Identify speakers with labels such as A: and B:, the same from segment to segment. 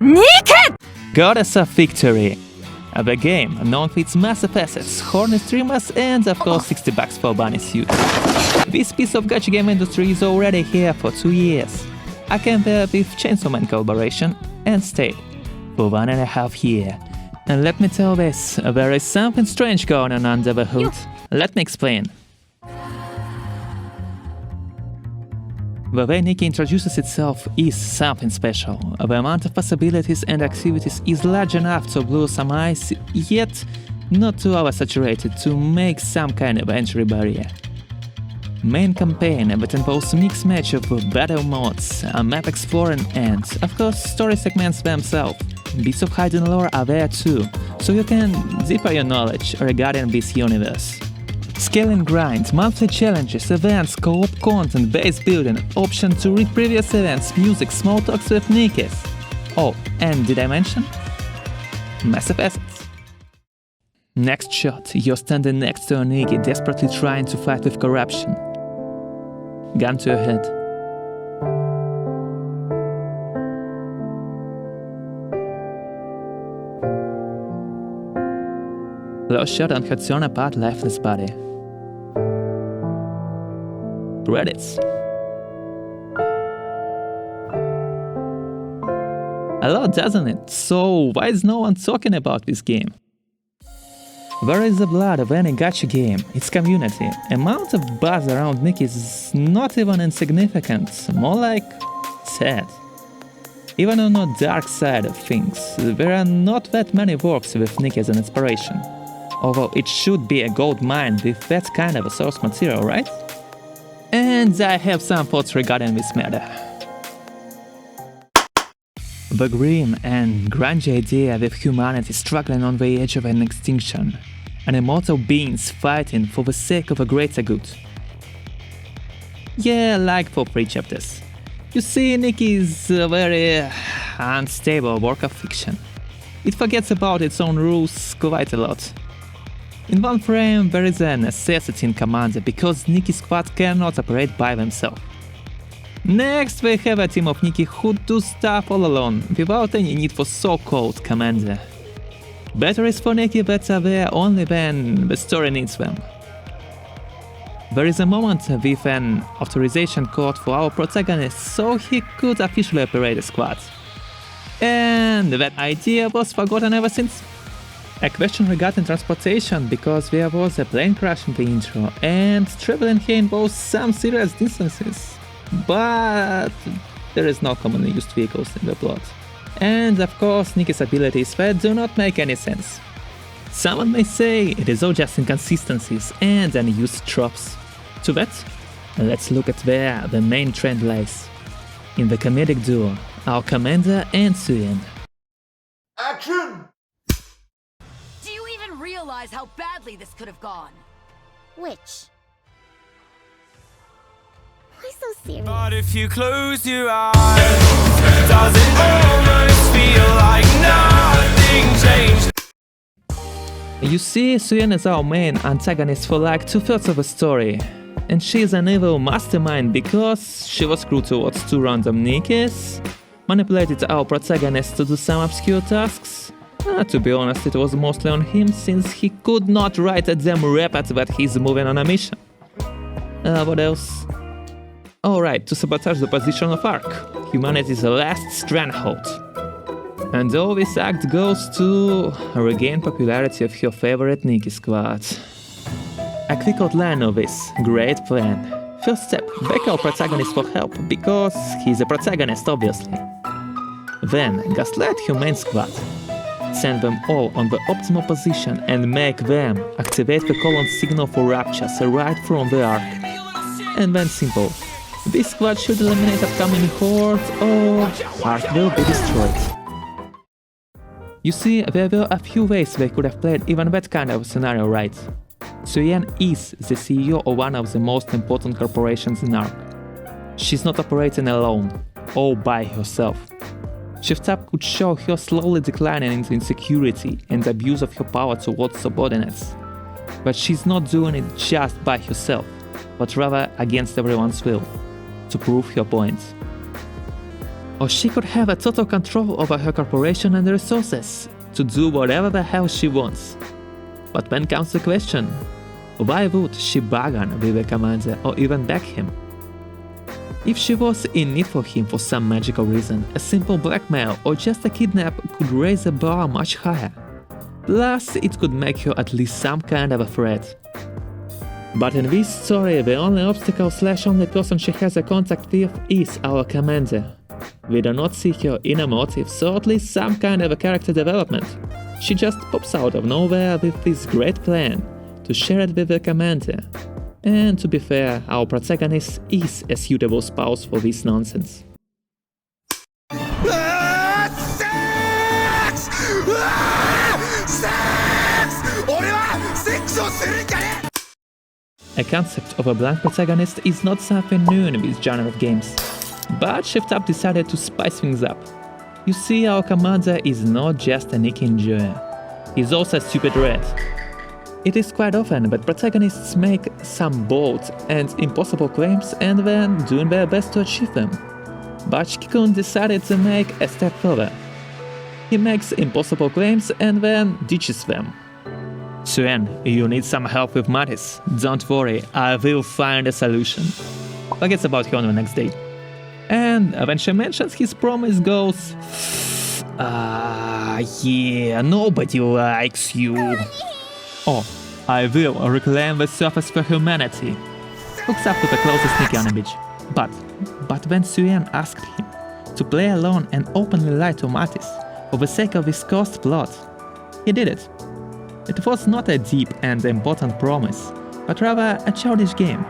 A: Nikke!
B: Goddess of Victory. The game, known for its massive assets, horny streamers, and of course $60 for bunny suit. This piece of gacha game industry is already here for 2 years. I came there with Chainsaw Man collaboration and stayed for 1.5 years. And let me tell this, there is something strange going on under the hood. Let me explain. The way Nikke introduces itself is something special. The amount of possibilities and activities is large enough to blow some eyes, yet not too oversaturated to make some kind of entry barrier. Main campaign that involves mixed match of battle modes, a map exploring, and, of course, story segments themselves. Bits of hidden lore are there too, so you can deeper your knowledge regarding this universe. Scale and grind, monthly challenges, events, co-op content, base building, option to read previous events, music, small talks with Nikkes. Oh, and did I mention? Massive assets. Next shot, you're standing next to a Nikke desperately trying to fight with corruption. Gun to your head. Close shot on her torn apart lifeless body. Credits. A lot, doesn't it? So why is no one talking about this game? Where is the blood of any gacha game? Its community. Amount of buzz around Nikke is not even insignificant, more like sad. Even on the dark side of things, there are not that many works with Nikke as an inspiration. Although it should be a gold mine with that kind of a source material, right? And I have some thoughts regarding this matter. The grim and grungy idea with humanity struggling on the edge of an extinction, and immortal beings fighting for the sake of a greater good. Yeah, like for 3 chapters. You see, Nikke is a very unstable work of fiction. It forgets about its own rules quite a lot. In one frame, there is a necessity in commander because Nikke's squad cannot operate by themselves. Next, we have a team of Nikke who do stuff all alone, without any need for so-called commander. Batteries for Nikke that are there only when the story needs them. There is a moment with an authorization code for our protagonist so he could officially operate a squad. And that idea was forgotten ever since. A question regarding transportation, because there was a plane crash in the intro, and traveling here involves some serious distances. But there is no commonly used vehicles in the plot. And of course, Nikke's abilities that do not make any sense. Someone may say it is all just inconsistencies and unused tropes. To that, let's look at where the main trend lies. In the comedic duo, our commander and Suyin.
C: Action!
A: Do you even realize how badly this could have gone?
D: Which? Why so serious?
E: But if you close your eyes, does it almost feel like nothing changed?
B: You see, Suyin is our main antagonist for like 2/3 of the story. And she is an evil mastermind because she was cruel towards 2 random Nikkes, manipulated our protagonist to do some obscure tasks. To be honest, it was mostly on him since he could not write a damn report that he's moving on a mission. What else? Alright, to sabotage the position of Ark, humanity's last stronghold. And all this act goes to regain popularity of your favorite Nikke squad. A quick outline of this great plan. First step, back our protagonist for help, because he's a protagonist obviously. Then, gaslight your main squad. Send them all on the optimal position and make them activate the colon signal for raptures right from the Ark. And then simple. This squad should eliminate upcoming hordes or Ark will be destroyed. You see, there were a few ways they could have played even that kind of scenario right. Suyin is the CEO of one of the most important corporations in Ark. She's not operating alone, or by herself. Shift Up could show her slowly declining into insecurity and abuse of her power towards subordinates. But she's not doing it just by herself, but rather against everyone's will, to prove her point. or she could have a total control over her corporation and resources to do whatever the hell she wants. But when comes the question, why would she bargain with the commander or even beg him? If she was in need for him for some magical reason, a simple blackmail or just a kidnap could raise the bar much higher. Plus, it could make her at least some kind of a threat. But in this story, the only obstacle / only person she has a contact with is our commander. We do not see her inner motives or at least some kind of a character development. She just pops out of nowhere with this great plan to share it with the commander. And to be fair, our protagonist is a suitable spouse for this nonsense. A concept of a blank protagonist is not something new in this genre of games. But Shift Up decided to spice things up. You see, our commander is not just a Nikke enjoyer. He's also a stupid rat. It is quite often that protagonists make some bold and impossible claims and then doing their best to achieve them. But Shiki-kun decided to make a step further. He makes impossible claims and then ditches them. Suen, you need some help with Mattis. Don't worry, I will find a solution. Forgets about her on the next day. And when she mentions his promise goes, yeah, nobody likes you. Oh, I will reclaim the surface for humanity. Hooks up with the closest Nikke on the beach. But when Suen asked him to play alone and openly lie to Mattis for the sake of his cursed plot, he did it. It was not a deep and important promise, but rather a childish game.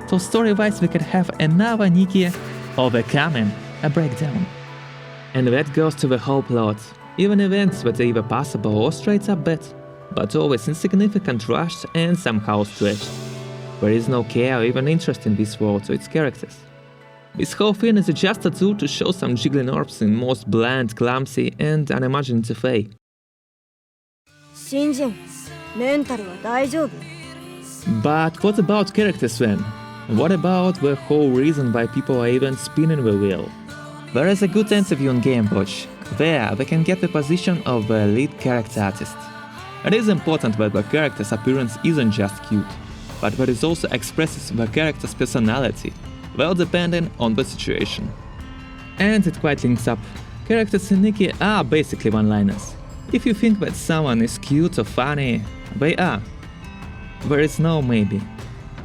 B: So story-wise we could have another Nikke overcoming a breakdown. And that goes to the whole plot. Even events that are either possible or straight up bad, but always insignificant, rushed and somehow stretched. There is no care or even interest in this world or its characters. This whole thing is just a tool to show some jiggling orbs in most bland, clumsy and unimaginative way.
F: 新人、メンタルは大丈夫？
B: But what about characters then? What about the whole reason why people are even spinning the wheel? There is a good interview on game.watch. There, they can get the position of the lead character artist. It is important that the character's appearance isn't just cute, but that it also expresses the character's personality, well depending on the situation. And it quite links up. Characters in Nikke are basically one-liners. If you think that someone is cute or funny, they are. There is no maybe.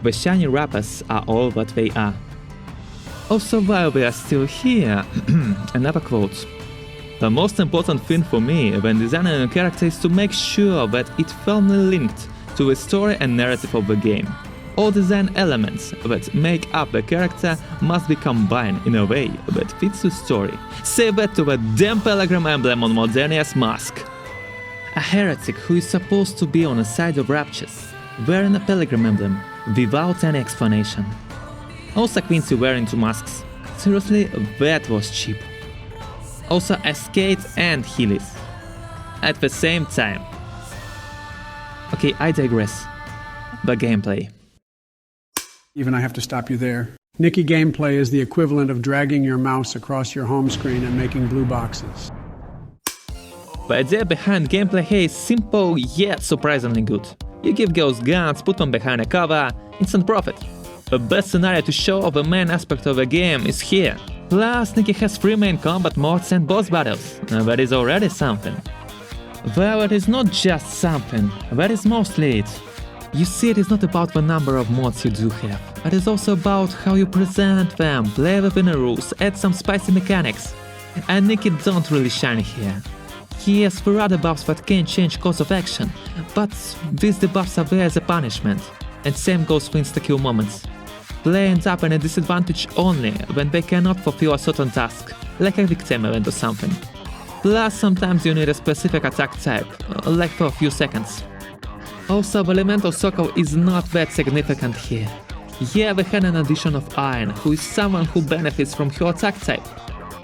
B: The shiny rappers are all what they are. Also, while we are still here, another quote. The most important thing for me when designing a character is to make sure that it firmly linked to the story and narrative of the game. All design elements that make up the character must be combined in a way that fits the story. Say that to the damn pentagram emblem on Modernia's mask. A heretic who is supposed to be on the side of Raptures, wearing a pentagram emblem without any explanation. Also Quincy wearing two masks. Seriously, that was cheap. Also a skate and heelys. At the same time. Okay, I digress. The gameplay.
G: Even I have to stop you there. Nikke gameplay is the equivalent of dragging your mouse across your home screen and making blue boxes.
B: The idea behind gameplay here is simple yet surprisingly good. You give girls guns, put them behind a cover, instant profit. The best scenario to show the main aspect of the game is here. Plus, Nikke has 3 main combat modes and boss battles. That is already something. Well, it is not just something, that is mostly it. You see, it is not about the number of mods you do have, it is also about how you present them, play within the rules, add some spicy mechanics. And Nikke don't really shine here. He has the other buffs that can change course of action, but these debuffs are there as a punishment, and same goes for insta-kill moments. Play ends up in a disadvantage only when they cannot fulfill a certain task, like a victim event or something. Plus, sometimes you need a specific attack type, like for a few seconds. Also, the elemental circle is not that significant here. Yeah, we had an addition of Iron, who is someone who benefits from her attack type.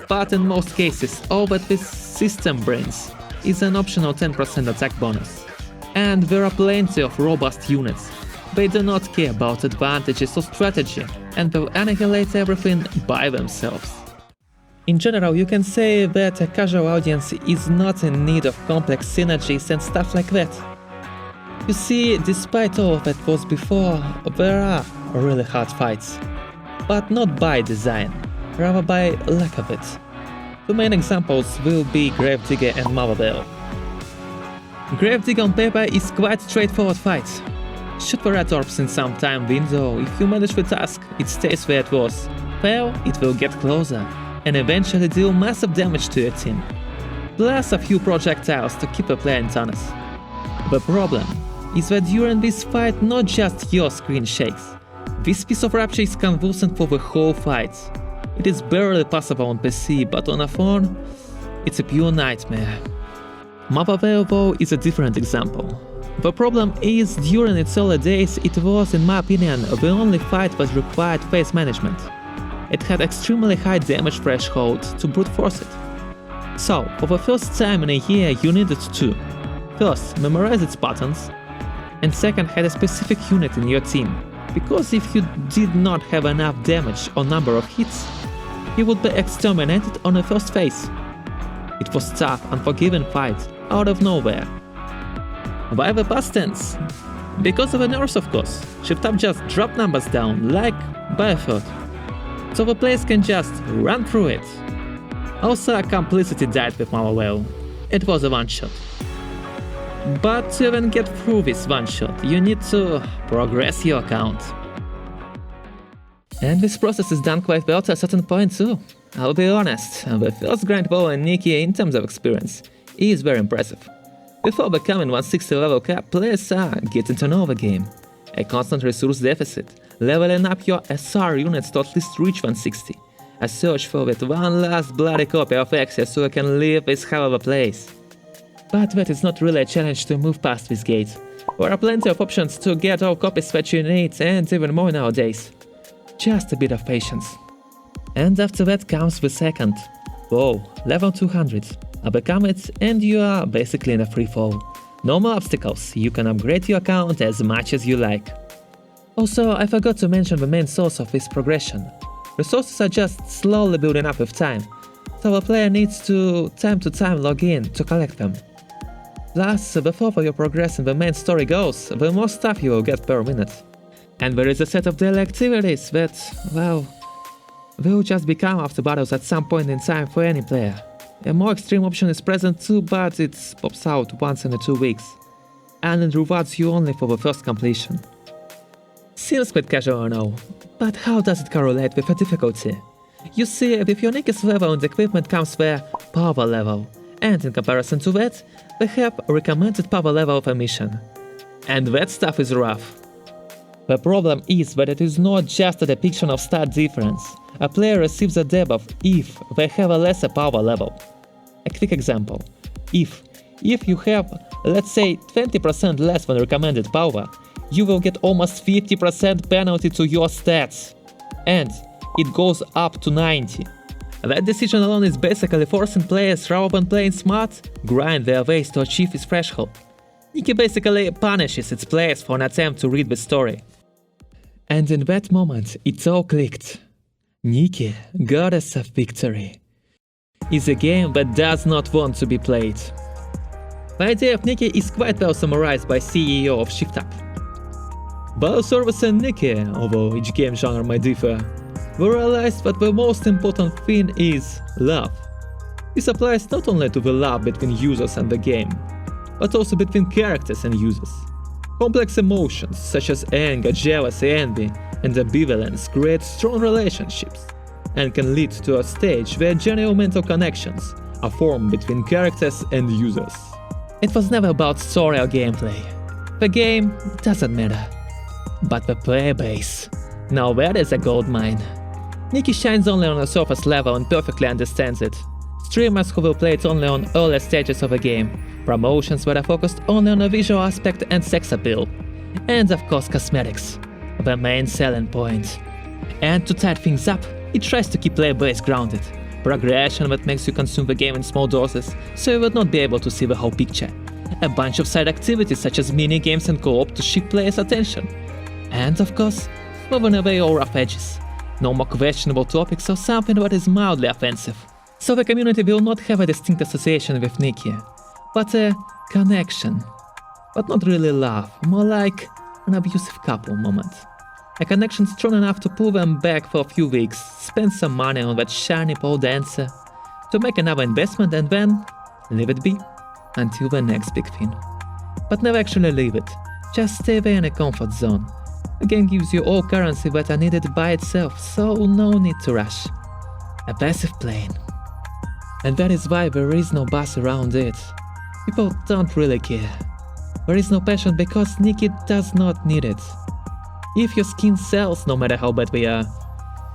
B: But in most cases, all that this system brings is an optional 10% attack bonus. And there are plenty of robust units. They do not care about advantages or strategy, and will annihilate everything by themselves. In general, you can say that a casual audience is not in need of complex synergies and stuff like that. You see, despite all that was before, there are really hard fights. But not by design, rather by lack of it. The main examples will be Gravedigger and Motherwell. Gravedigger on paper is quite a straightforward fight. Shoot the red orbs in some time window. If you manage the task, it stays where it was. Fail, it will get closer, and eventually deal massive damage to your team. Plus a few projectiles to keep the player in tennis. The problem is that during this fight not just your screen shakes. This piece of rapture is convulsing for the whole fight. It is barely possible on PC, but on a phone, it's a pure nightmare. Motherwell though is a different example. The problem is, during its early days, it was, in my opinion, the only fight that required phase management. It had extremely high damage threshold to brute force it. So, for the first time in a year, you needed to first, memorize its patterns, and second, had a specific unit in your team, because if you did not have enough damage or number of hits, you would be exterminated on the first phase. It was tough, unforgiving fight, out of nowhere. Why the past tense? Because of the nerfs, of course. Shift up just drop numbers down, like by a third. So the players can just run through it. Also, Complicity died with Motherwell. It was a one-shot. But to even get through this one-shot, you need to progress your account. And this process is done quite well to a certain point too. I'll be honest, the first grind ball in Nikke in terms of experience is very impressive. Before becoming 160 level cap, players are getting to know the game. A constant resource deficit, leveling up your SR units to at least reach 160. A search for that one last bloody copy of Access so I can leave this hell of a place. But that is not really a challenge to move past this gate. There are plenty of options to get all copies that you need and even more nowadays. Just a bit of patience. And after that comes the second. Whoa, level 200. Become it and you are basically in a free fall. No more obstacles, you can upgrade your account as much as you like. Also, I forgot to mention the main source of this progression. Resources are just slowly building up with time, so the player needs to time log in to collect them. Plus, the further your progress in the main story goes, the more stuff you will get per minute. And there is a set of daily activities that, well, will just become after battles at some point in time for any player. A more extreme option is present too, but it pops out once in 2 weeks, and it rewards you only for the first completion. Seems quite casual, I know, but how does it correlate with the difficulty? You see, with your Nikke's level and equipment comes their power level, and in comparison to that, they have a recommended power level of a mission. And that stuff is rough. The problem is that it is not just a depiction of stat difference. A player receives a debuff if they have a lesser power level. A quick example. If you have, let's say, 20% less than recommended power, you will get almost 50% penalty to your stats. And it goes up to 90. That decision alone is basically forcing players, rather than playing smart, grind their ways to achieve this threshold. Nikke basically punishes its players for an attempt to read the story. And in that moment, it all clicked. Nikke, Goddess of Victory, is a game that does not want to be played. The idea of Nikke is quite well summarized by CEO of ShiftUp. Bioservice and Nikke, although each game genre might differ, we realized that the most important thing is love. This applies not only to the love between users and the game, but also between characters and users. Complex emotions such as anger, jealousy, envy, and ambivalence create strong relationships and can lead to a stage where genuine mental connections are formed between characters and users. It was never about story or gameplay. The game doesn't matter. But the player base, now that is a goldmine. Nikke shines only on a surface level and perfectly understands it. Streamers who will play it only on early stages of a game, promotions that are focused only on a visual aspect and sex appeal, and of course cosmetics, the main selling point. And to tie things up, it tries to keep player base grounded. Progression that makes you consume the game in small doses, so you would not be able to see the whole picture. A bunch of side activities such as mini-games and co-op to shift players' attention. And of course, moving away all rough edges. No more questionable topics or something that is mildly offensive. So the community will not have a distinct association with Nikke, but a connection. But not really love, more like an abusive couple moment. A connection strong enough to pull them back for a few weeks, spend some money on that shiny pole dancer, to make another investment and then leave it be until the next big thing. But never actually leave it, just stay there in a comfort zone. The game gives you all currency that are needed by itself, so no need to rush. A passive playing. And that is why there is no buzz around it. People don't really care. There is no passion because Nikke does not need it. If your skin sells no matter how bad we are,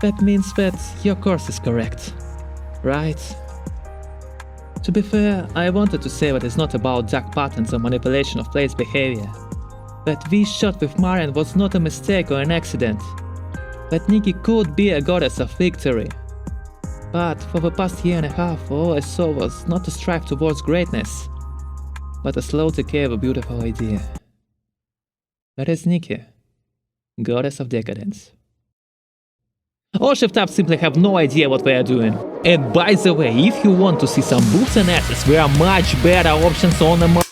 B: that means that your course is correct. Right? To be fair, I wanted to say that it's not about dark patterns or manipulation of players' behavior. That this shot with Marian was not a mistake or an accident. That Nikke could be a goddess of victory. But for the past year and a half, all I saw was not to strive towards greatness, but a slow decay of a beautiful idea. That is Nikke, goddess of decadence. All shift ups simply have no idea what they are doing. And by the way, if you want to see some boobs and asses, there are much better options on the market.